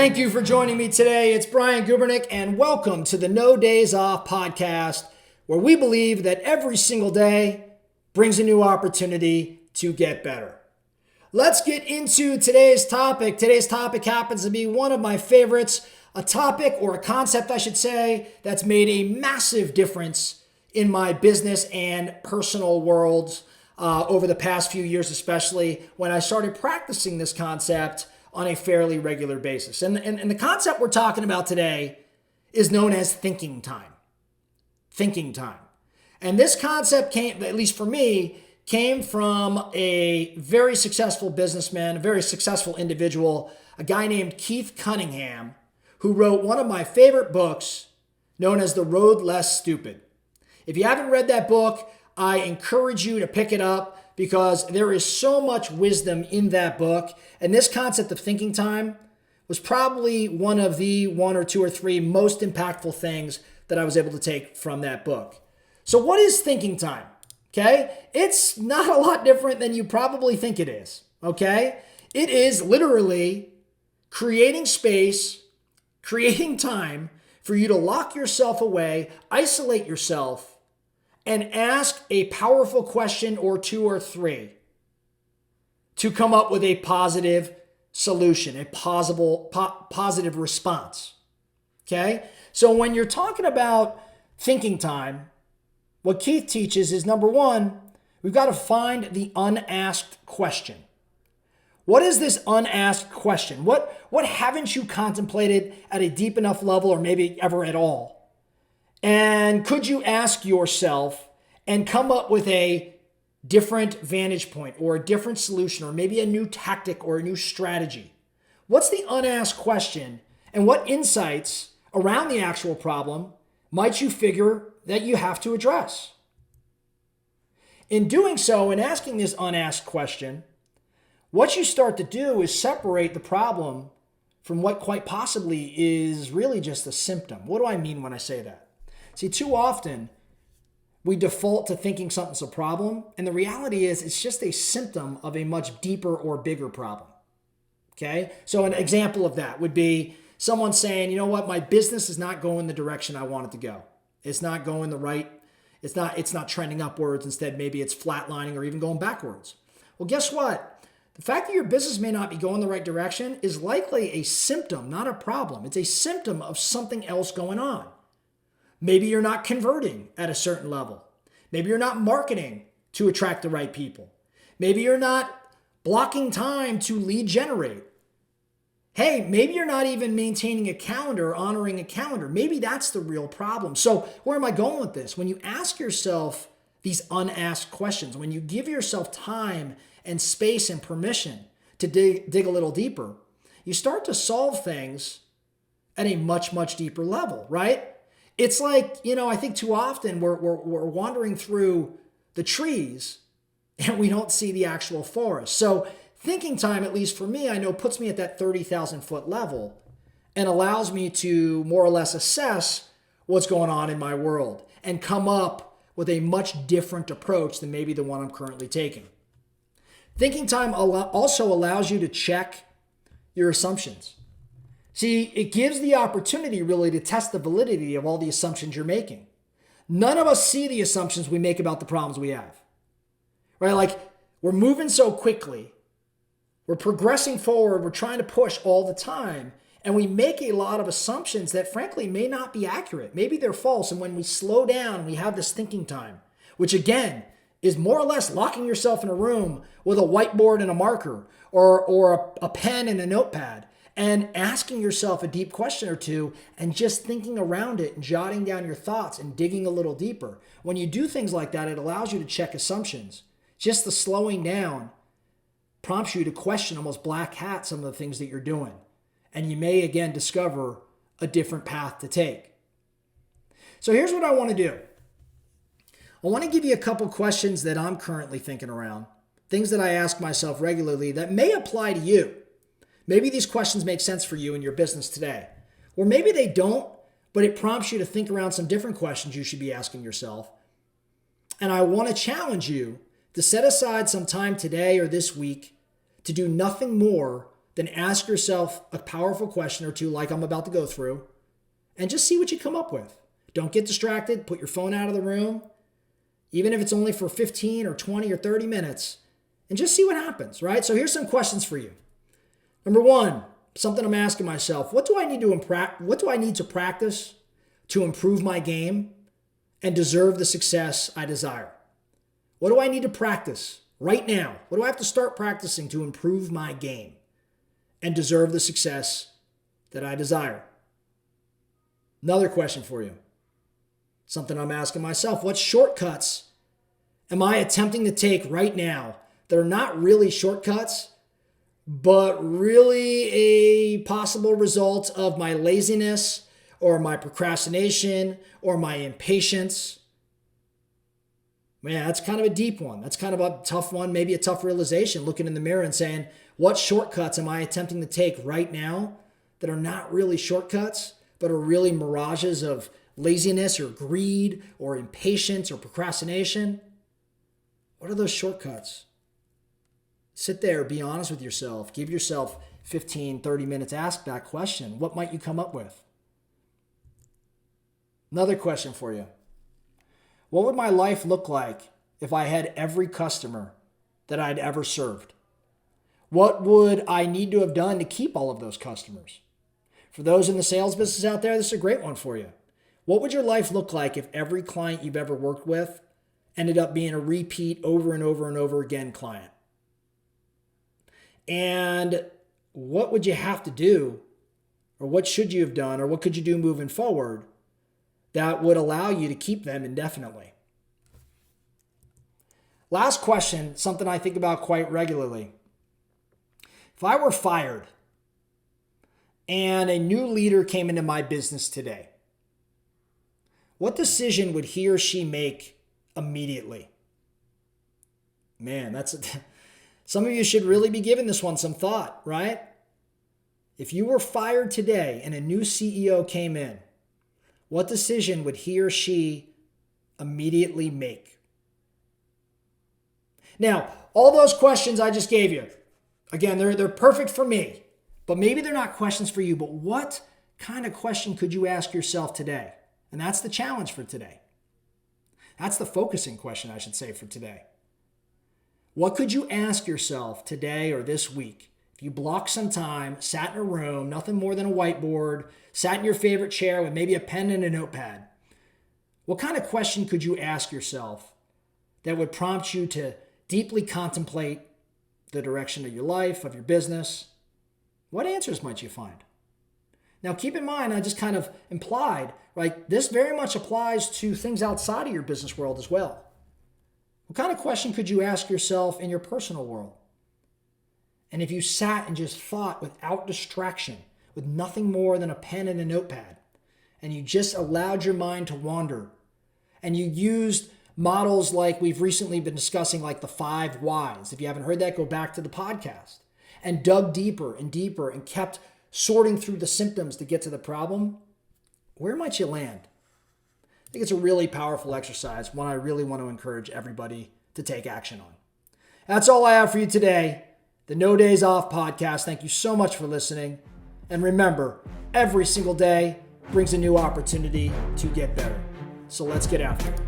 Thank you for joining me today. It's Brian Gubernick, and welcome to the No Days Off podcast, where we believe that every single day brings a new opportunity to get better. Let's get into today's topic. Today's topic happens to be one of my favorites, a topic or a concept, I should say, that's made a massive difference in my business and personal worlds over the past few years, especially when I started practicing this concept on a fairly regular basis. And the concept we're talking about today is known as thinking time. Thinking time. And this concept came, at least for me, came from a very successful businessman, a very successful individual, a guy named Keith Cunningham, who wrote one of my favorite books known as The Road Less Stupid. If you haven't read that book, I encourage you to pick it up because there is so much wisdom in that book. And this concept of thinking time was probably one of the one or two or three most impactful things that I was able to take from that book. So what is thinking time? Okay, it's not a lot different than you probably think it is. Okay, it is literally creating space, creating time for you to lock yourself away, isolate yourself, and ask a powerful question or two or three to come up with a positive solution, a positive response. Okay? So when you're talking about thinking time, what Keith teaches is, number one, we've got to find the unasked question. What is this unasked question? What haven't you contemplated at a deep enough level, or maybe ever at all? And could you ask yourself and come up with a different vantage point or a different solution or maybe a new tactic or a new strategy? What's the unasked question, and what insights around the actual problem might you figure that you have to address? In doing so, in asking this unasked question, what you start to do is separate the problem from what quite possibly is really just a symptom. What do I mean when I say that? See, too often we default to thinking something's a problem, and the reality is it's just a symptom of a much deeper or bigger problem. Okay? So an example of that would be someone saying, you know what, my business is not going the direction I want it to go. It's not going the right, it's not trending upwards. Instead, maybe it's flatlining or even going backwards. Well, guess what? The fact that your business may not be going the right direction is likely a symptom, not a problem. It's a symptom of something else going on. Maybe you're not converting at a certain level. Maybe you're not marketing to attract the right people. Maybe you're not blocking time to lead generate. Hey, maybe you're not even maintaining a calendar, honoring a calendar. Maybe that's the real problem. So where am I going with this? When you ask yourself these unasked questions, when you give yourself time and space and permission to dig a little deeper, you start to solve things at a much, much deeper level, right? It's like, I think too often we're wandering through the trees and we don't see the actual forest. So thinking time, at least for me, I know puts me at that 30,000 foot level and allows me to more or less assess what's going on in my world and come up with a much different approach than maybe the one I'm currently taking. Thinking time also allows you to check your assumptions. See, it gives the opportunity really to test the validity of all the assumptions you're making. None of us see the assumptions we make about the problems we have, right? Like, we're moving so quickly. We're progressing forward. We're trying to push all the time. And we make a lot of assumptions that frankly may not be accurate. Maybe they're false. And when we slow down, we have this thinking time, which again is more or less locking yourself in a room with a whiteboard and a marker or a pen and a notepad, and asking yourself a deep question or two and just thinking around it and jotting down your thoughts and digging a little deeper. When you do things like that, it allows you to check assumptions. Just the slowing down prompts you to question, almost black hat, some of the things that you're doing. And you may again discover a different path to take. So here's what I want to do. I want to give you a couple questions that I'm currently thinking around, things that I ask myself regularly that may apply to you. Maybe these questions make sense for you in your business today. Or maybe they don't, but it prompts you to think around some different questions you should be asking yourself. And I want to challenge you to set aside some time today or this week to do nothing more then ask yourself a powerful question or two like I'm about to go through and just see what you come up with. Don't get distracted. Put your phone out of the room, even if it's only for 15 or 20 or 30 minutes, and just see what happens, right? So here's some questions for you. Number one, something I'm asking myself, what do I need to practice to improve my game and deserve the success I desire? What do I need to practice right now? What do I have to start practicing to improve my game and deserve the success that I desire? Another question for you. Something I'm asking myself, what shortcuts am I attempting to take right now that are not really shortcuts, but really a possible result of my laziness or my procrastination or my impatience? Man, that's kind of a deep one. That's kind of a tough one, maybe a tough realization, looking in the mirror and saying, what shortcuts am I attempting to take right now that are not really shortcuts, but are really mirages of laziness or greed or impatience or procrastination? What are those shortcuts? Sit there, be honest with yourself. Give yourself 15, 30 minutes, ask that question. What might you come up with? Another question for you. What would my life look like if I had every customer that I'd ever served? What would I need to have done to keep all of those customers? For those in the sales business out there, this is a great one for you. What would your life look like if every client you've ever worked with ended up being a repeat over and over and over again client? And what would you have to do, or what should you have done, or what could you do moving forward that would allow you to keep them indefinitely? Last question, something I think about quite regularly. If I were fired and a new leader came into my business today, what decision would he or she make immediately? Man, some of you should really be giving this one some thought, right? If you were fired today and a new CEO came in, what decision would he or she immediately make? Now, all those questions I just gave you, again, they're perfect for me, but maybe they're not questions for you. But what kind of question could you ask yourself today? And that's the challenge for today. That's the focusing question, I should say, for today. What could you ask yourself today or this week if you blocked some time, sat in a room, nothing more than a whiteboard, sat in your favorite chair with maybe a pen and a notepad? What kind of question could you ask yourself that would prompt you to deeply contemplate the direction of your life, of your business? What answers might you find? Now, keep in mind, I just kind of implied, right, this very much applies to things outside of your business world as well. What kind of question could you ask yourself in your personal world? And if you sat and just thought without distraction, with nothing more than a pen and a notepad, and you just allowed your mind to wander, and you used models like we've recently been discussing, like the 5 whys. If you haven't heard that, go back to the podcast. And dug deeper and deeper and kept sorting through the symptoms to get to the problem, where might you land? I think it's a really powerful exercise, one I really want to encourage everybody to take action on. That's all I have for you today. The No Days Off podcast. Thank you so much for listening. And remember, every single day brings a new opportunity to get better. So let's get after it.